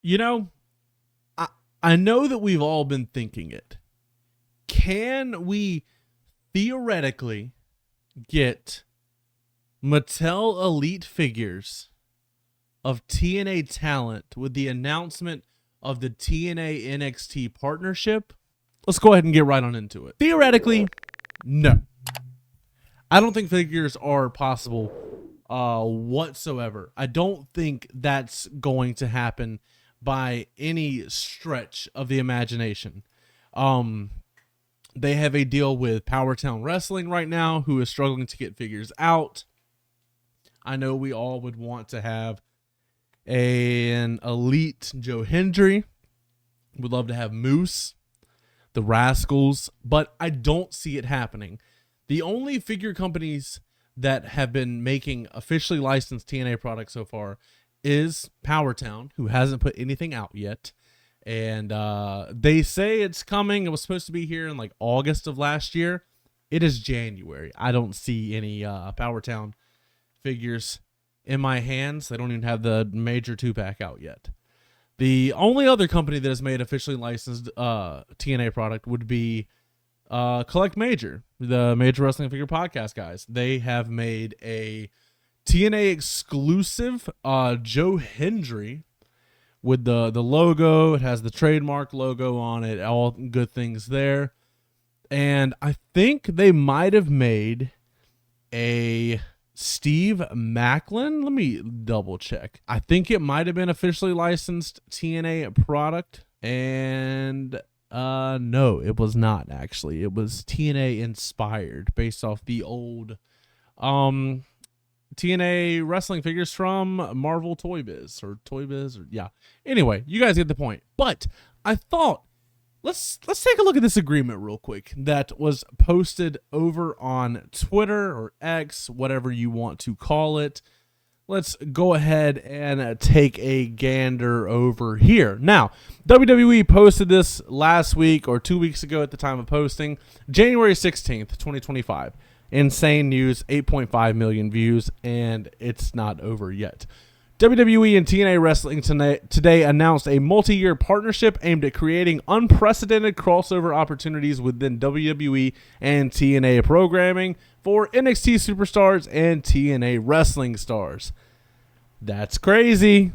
You know, I know that we've all been thinking it. Can we theoretically get Mattel Elite figures of TNA talent with the announcement of the TNA NXT partnership? Let's go ahead and get right on into it. Theoretically, no. I don't think figures are possible whatsoever. I don't think that's going to happen by any stretch of the imagination. They have a deal with Powertown Wrestling right now, who is struggling to get figures out. I know we all would want to have an Elite Joe Hendry. Would love to have Moose, the Rascals, but I don't see it happening. The only figure companies that have been making officially licensed TNA products so far is Powertown, who hasn't put anything out yet. And they say it's coming. It was supposed to be here in like August of last year. It is January. I don't see any Powertown figures in my hands. They don't even have the major 2-pack out yet. The only other company that has made officially licensed TNA product would be Collect Major, the Major Wrestling Figure Podcast guys. They have made a TNA exclusive Joe Hendry with the logo. It has the trademark logo on it. All good things there. And I think they might have made a Steve Macklin. Let me double check. I think it might have been officially licensed TNA product. And no, it was not actually. It was TNA inspired based off the old TNA wrestling figures from Marvel Toy Biz or Toy Biz, or yeah. Anyway, you guys get the point. But I thought let's take a look at this agreement real quick that was posted over on Twitter or X, whatever you want to call it. Let's go ahead and take a gander over here. Now, WWE posted this last week or 2 weeks ago at the time of posting, January 16th, 2025. Insane news, 8.5 million views, and it's not over yet. WWE and TNA Wrestling today announced a multi-year partnership aimed at creating unprecedented crossover opportunities within WWE and TNA programming for NXT superstars and TNA wrestling stars. That's crazy.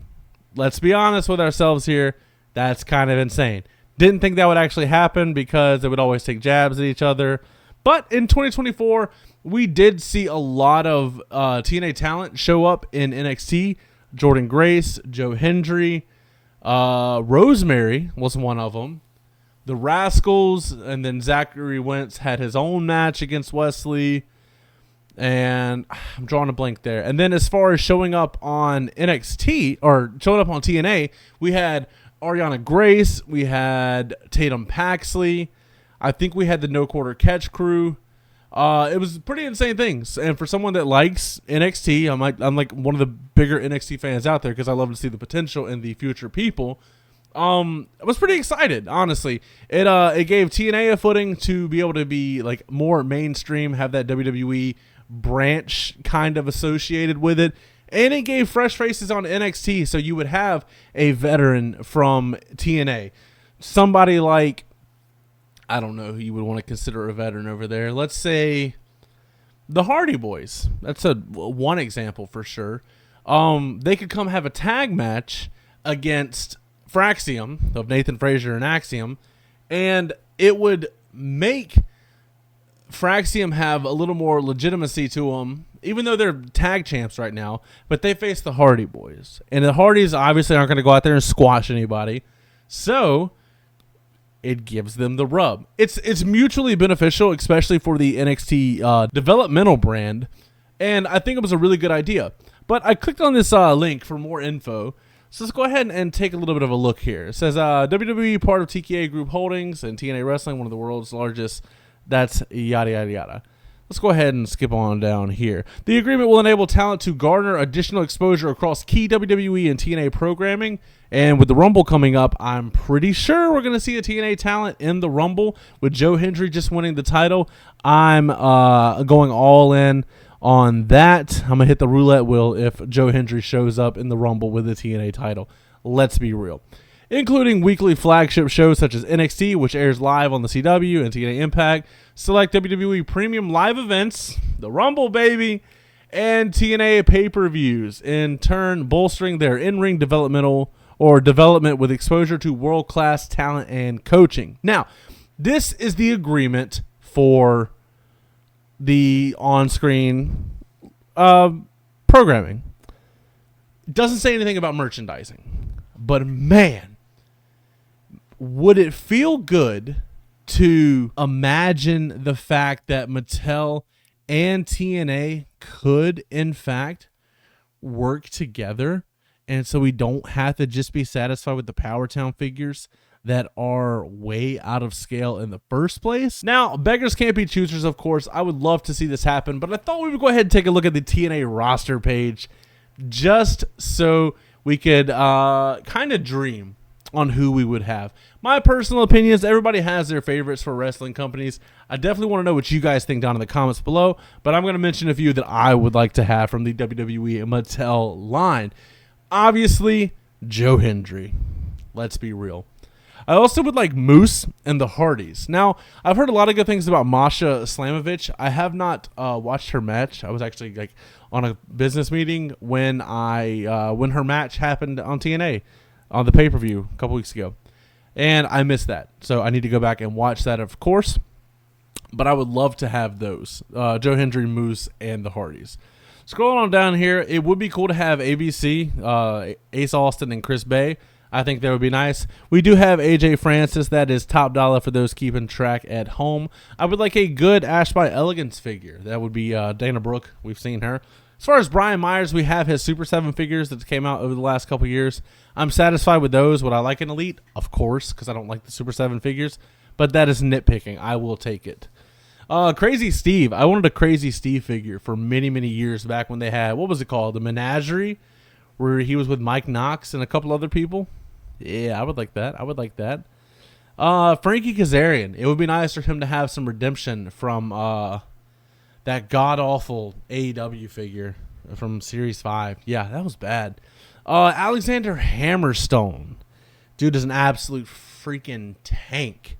Let's be honest with ourselves here. That's kind of insane. Didn't think that would actually happen because they would always take jabs at each other. But in 2024, we did see a lot of TNA talent show up in NXT. Jordan Grace, Joe Hendry, Rosemary was one of them. The Rascals, and then Zachary Wentz had his own match against Wesley. And I'm drawing a blank there. And then as far as showing up on NXT, or showing up on TNA, we had Ariana Grace, we had Tatum Paxley, I think we had the No Quarter Catch crew. It was pretty insane things. And for someone that likes NXT, I'm like one of the bigger NXT fans out there because I love to see the potential in the future people. I was pretty excited, honestly. It gave TNA a footing to be able to be like more mainstream, have that WWE branch kind of associated with it. And it gave fresh faces on NXT, so you would have a veteran from TNA. Somebody like, I don't know who you would want to consider a veteran over there. Let's say the Hardy Boys. That's one example for sure. They could come have a tag match against Fraxium of Nathan Frazier and Axiom, and it would make Fraxium have a little more legitimacy to them, even though they're tag champs right now. But they face the Hardy Boys, and the Hardys obviously aren't going to go out there and squash anybody, so it gives them the rub. It's mutually beneficial, especially for the NXT developmental brand, and I think it was a really good idea. But I clicked on this link for more info, so let's go ahead and take a little bit of a look here. It says WWE, part of TKA Group Holdings, and TNA Wrestling, one of the world's largest, that's yada, yada, yada. Let's go ahead and skip on down here. The agreement will enable talent to garner additional exposure across key WWE and TNA programming. And with the Rumble coming up, I'm pretty sure we're going to see a TNA talent in the Rumble. With Joe Hendry just winning the title, I'm going all in on that. I'm going to hit the roulette wheel if Joe Hendry shows up in the Rumble with the TNA title. Let's be real. Including weekly flagship shows such as NXT, which airs live on the CW and TNA Impact, select WWE premium live events, the Rumble, baby, and TNA pay-per-views, in turn bolstering their in-ring development with exposure to world-class talent and coaching. Now, this is the agreement for the on-screen programming. It doesn't say anything about merchandising, but man, would it feel good to imagine the fact that Mattel and TNA could, in fact, work together, and so we don't have to just be satisfied with the Powertown figures that are way out of scale in the first place. Now, beggars can't be choosers, of course. I would love to see this happen, but I thought we would go ahead and take a look at the TNA roster page just so we could kind of dream on who we would have. My personal opinion is everybody has their favorites for wrestling companies. I definitely want to know what you guys think down in the comments below, but I'm going to mention a few that I would like to have from the WWE Mattel line. Obviously, Joe Hendry. Let's be real. I also would like Moose and the Hardys. Now, I've heard a lot of good things about Masha Slamovich. I have not watched her match. I was actually like on a business meeting when her match happened on TNA on the pay-per-view a couple weeks ago, and I missed that. So I need to go back and watch that, of course. But I would love to have those Joe Hendry, Moose, and the Hardys. Scrolling on down here, it would be cool to have ABC, Ace Austin, and Chris Bay. I think that would be nice. We do have AJ Francis. That is top dollar for those keeping track at home. I would like a good Ash by Elegance figure. That would be Dana Brooke. We've seen her. As far as Brian Myers, we have his Super 7 figures that came out over the last couple years. I'm satisfied with those. Would I like an Elite? Of course, because I don't like the Super 7 figures. But that is nitpicking. I will take it. Crazy Steve. I wanted a Crazy Steve figure for many, many years back when they had, what was it called? The Menagerie, where he was with Mike Knox and a couple other people. Yeah, I would like that. I would like that. Frankie Kazarian. It would be nice for him to have some redemption from that god-awful AEW figure from Series 5. Yeah, that was bad. Alexander Hammerstone. Dude is an absolute freaking tank.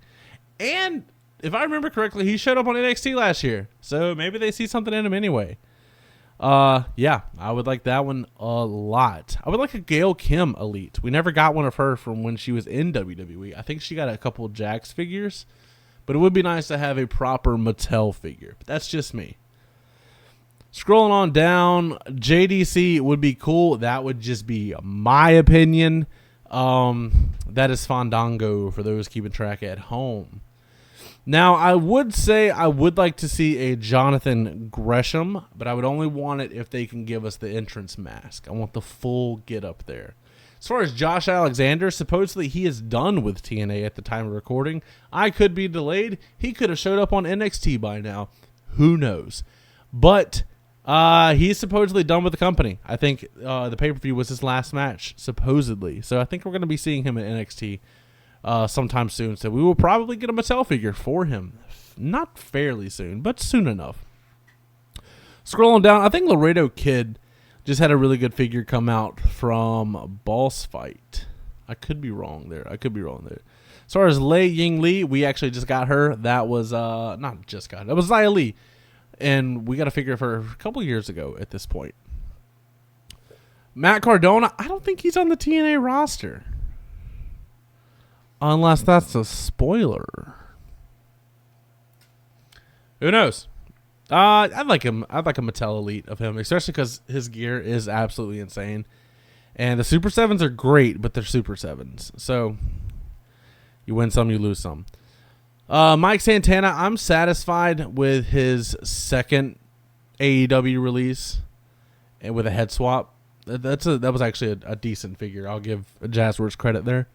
And if I remember correctly, he showed up on NXT last year. So maybe they see something in him anyway. Yeah, I would like that one a lot. I would like a Gail Kim Elite. We never got one of her from when she was in WWE. I think she got a couple of Jax figures, but it would be nice to have a proper Mattel figure. But that's just me. Scrolling on down, JDC would be cool. That would just be my opinion. That is Fandango for those keeping track at home. Now, I would say I would like to see a Jonathan Gresham, but I would only want it if they can give us the entrance mask. I want the full get up there. As far as Josh Alexander, supposedly he is done with TNA at the time of recording. I could be delayed. He could have showed up on NXT by now. Who knows? But he's supposedly done with the company. I think the pay-per-view was his last match, supposedly. So I think we're going to be seeing him at NXT sometime soon. So we will probably get a Mattel figure for him. Not fairly soon, but soon enough. Scrolling down, I think Laredo Kid just had a really good figure come out from Boss Fight. I could be wrong there. As far as Lei Ying Lee, we actually just got her. That was, not just got her. That was Xia Li. And we got a figure of her a couple years ago at this point. Matt Cardona, I don't think he's on the TNA roster. Unless that's a spoiler. Who knows? I'd like him. I'd like a Mattel Elite of him, especially because his gear is absolutely insane. And the Super 7s are great, but they're Super 7s. So you win some, you lose some. Mike Santana, I'm satisfied with his second AEW release and with a head swap. That was actually a decent figure. I'll give Jazzworks credit there.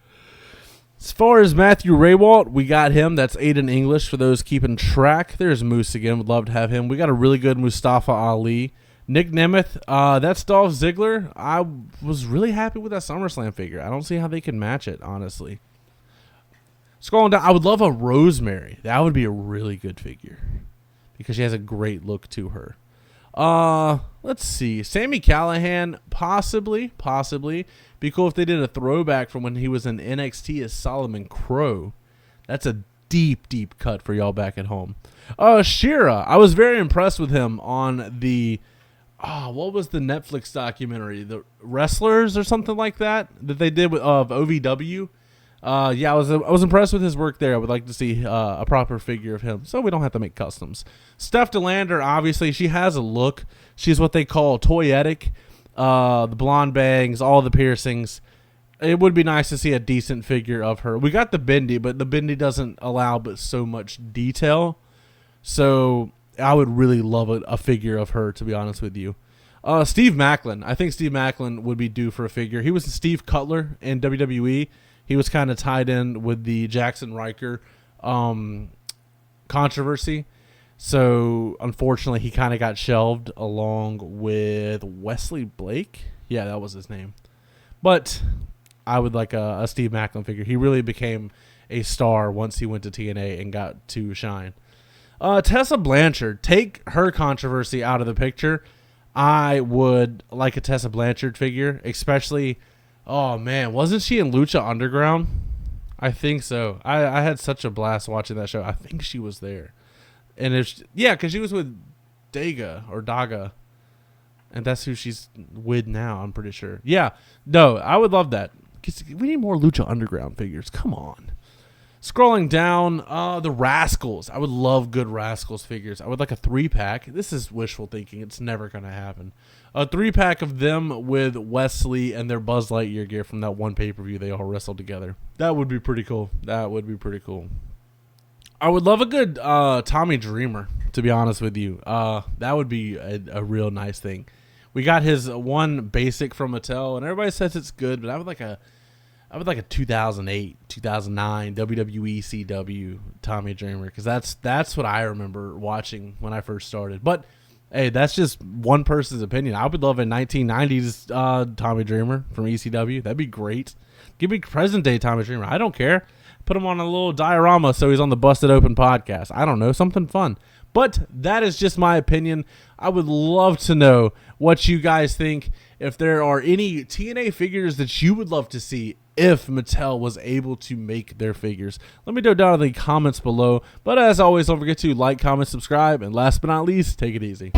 As far as Matthew Raywalt, we got him. That's Aiden English for those keeping track. There's Moose again. Would love to have him. We got a really good Mustafa Ali. Nick Nemeth, that's Dolph Ziggler. I was really happy with that SummerSlam figure. I don't see how they can match it, honestly. Scrolling down, I would love a Rosemary. That would be a really good figure because she has a great look to her. Let's see. Sami Callihan, possibly. Be cool if they did a throwback from when he was in NXT as Solomon Crow. That's a deep cut for y'all back at home. Shira, I was very impressed with him on the, what was the Netflix documentary? The Wrestlers or something like that they did with of OVW. I was impressed with his work there. I would like to see a proper figure of him, so we don't have to make customs. Steph DeLander, obviously, she has a look. She's what they call toyetic. The blonde bangs, all the piercings. It would be nice to see a decent figure of her. We got the Bindi, but the Bindi doesn't allow but so much detail. So I would really love a figure of her, to be honest with you. Steve Maclin. I think Steve Maclin would be due for a figure. He was Steve Cutler in WWE. He was kind of tied in with the Jackson Riker controversy. So, unfortunately, he kind of got shelved along with Wesley Blake. Yeah, that was his name. But I would like a Steve Maclin figure. He really became a star once he went to TNA and got to shine. Tessa Blanchard. Take her controversy out of the picture. I would like a Tessa Blanchard figure, especially... Oh, man. Wasn't she in Lucha Underground? I think so. I had such a blast watching that show. I think she was there. And because she was with Daga. And that's who she's with now, I'm pretty sure. Yeah. No, I would love that. We need more Lucha Underground figures. Come on. Scrolling down, the Rascals. I would love good Rascals figures. I would like a 3-pack. This is wishful thinking. It's never going to happen. A 3-pack of them with Wesley and their Buzz Lightyear gear from that one pay-per-view they all wrestled together. That would be pretty cool. I would love a good Tommy Dreamer, to be honest with you. That would be a real nice thing. We got his one basic from Mattel, and everybody says it's good, but I would like a 2008, 2009 WWE CW Tommy Dreamer, because that's what I remember watching when I first started. But hey, that's just one person's opinion. I would love a 1990s Tommy Dreamer from ECW. That'd be great. Give me present day Tommy Dreamer. I don't care. Put him on a little diorama so he's on the Busted Open podcast. I don't know, something fun. But that is just my opinion. I would love to know what you guys think. If there are any TNA figures that you would love to see if Mattel was able to make their figures, let me know down in the comments below. But as always, don't forget to like, comment, subscribe, and last but not least, take it easy.